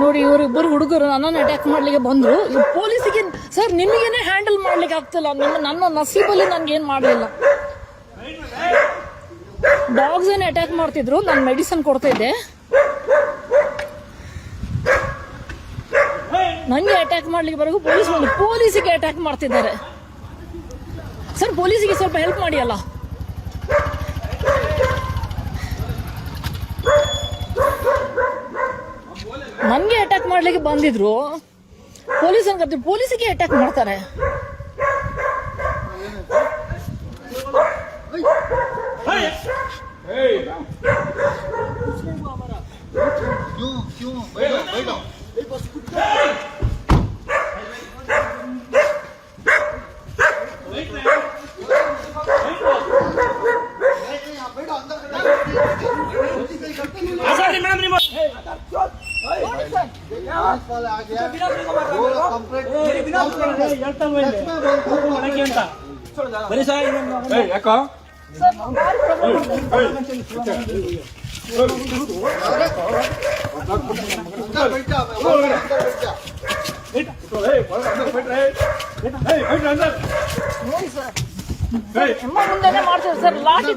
ನೋಡಿ ಇವರಿಬ್ಬರು ಹುಡುಗರು ನನ್ನನ್ನು ಅಟ್ಯಾಕ್ ಮಾಡ್ಲಿಕ್ಕೆ ಬಂದ್ರು. ಪೊಲೀಸಿಗೆ ಸರ್ ನಿಮಗೇನೆ ಹ್ಯಾಂಡಲ್ ಮಾಡ್ಲಿಕ್ಕೆ ಆಗ್ತಿಲ್ಲ. ನನ್ನ ನಸೀಬಲ್ಲಿ ನನ್ಗೆ ಏನ್ ಮಾಡಲಿಲ್ಲ. ಡಾಗ್ಸ್ ಏನೇ ಅಟ್ಯಾಕ್ ಮಾಡ್ತಿದ್ರು, ನಾನು ಮೆಡಿಸಿನ್ ಕೊಡ್ತಾ ಇದ್ದೆ. ನಂಗೆ ಅಟ್ಯಾಕ್ ಮಾಡ್ಲಿಕ್ಕೆ ಬರೋದು ಪೊಲೀಸಿಗೆ ಅಟ್ಯಾಕ್ ಮಾಡ್ತಿದ್ದಾರೆ. ಸರ್ ಪೊಲೀಸಿಗೆ ಸ್ವಲ್ಪ ಹೆಲ್ಪ್ ಮಾಡಿ ಅಲ್ಲ. ನನ್ಗೆ ಅಟ್ಯಾಕ್ ಮಾಡ್ಲಿಕ್ಕೆ ಬಂದಿದ್ರು, ಪೊಲೀಸಿಗೆ ಅಟ್ಯಾಕ್ ಮಾಡ್ತಾರೆ. ಮುಂದೆನೆ ಮಾಡ್ತಾರೆ ಸರ್. ಲಾಠಿ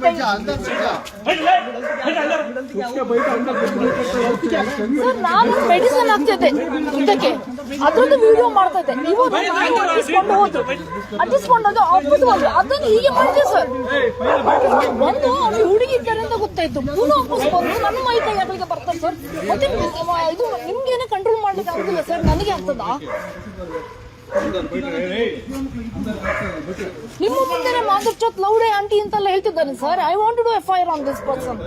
ಸರ್, ನಾನು ಮೆಡಿಸಿನ್ ಹಾಕ್ತಿದ್ದೆ ಇದಕ್ಕೆ, ಅದ್ರದ್ದು ವಿಡಿಯೋ ಮಾಡ್ತಾ ಇದ್ದೆ. ನೀವು ಅಡ್ಡಿಸ್ಕೊಂಡು ಅದನ್ನು ಹೀಗೆ ಮಾಡಿದೆ ಸರ್. ಬಂದು ಅವ್ರು ಹುಡುಗಿ ಇದ್ದಾರೆ ಅಂತ ಗೊತ್ತಾಯ್ತು. ಪುನಃ ವಾಪಸ್ ಬಂದು ನನ್ನ ಮೈ ಕೈ ಅದಕ್ಕೆ ಬರ್ತಾರೆ ಸರ್. ಮತ್ತೆ ಇದು ನಿಮ್ಗೇನೆ ಕಂಟ್ರೋಲ್ ಮಾಡ್ಲಿಕ್ಕೆ ಆಗುದಿಲ್ಲ ಸರ್, ನನಗೆ ಆಗ್ತದಾ? ನಿಮ್ಮ ಮುಂದೆ ಮಾದರ್ಚೋತ್ ಲೌಡೆ ಆಂಟಿ ಅಂತೆಲ್ಲ ಹೇಳ್ತಿದ್ದಾನೆ sir. I want to do FIR on this person.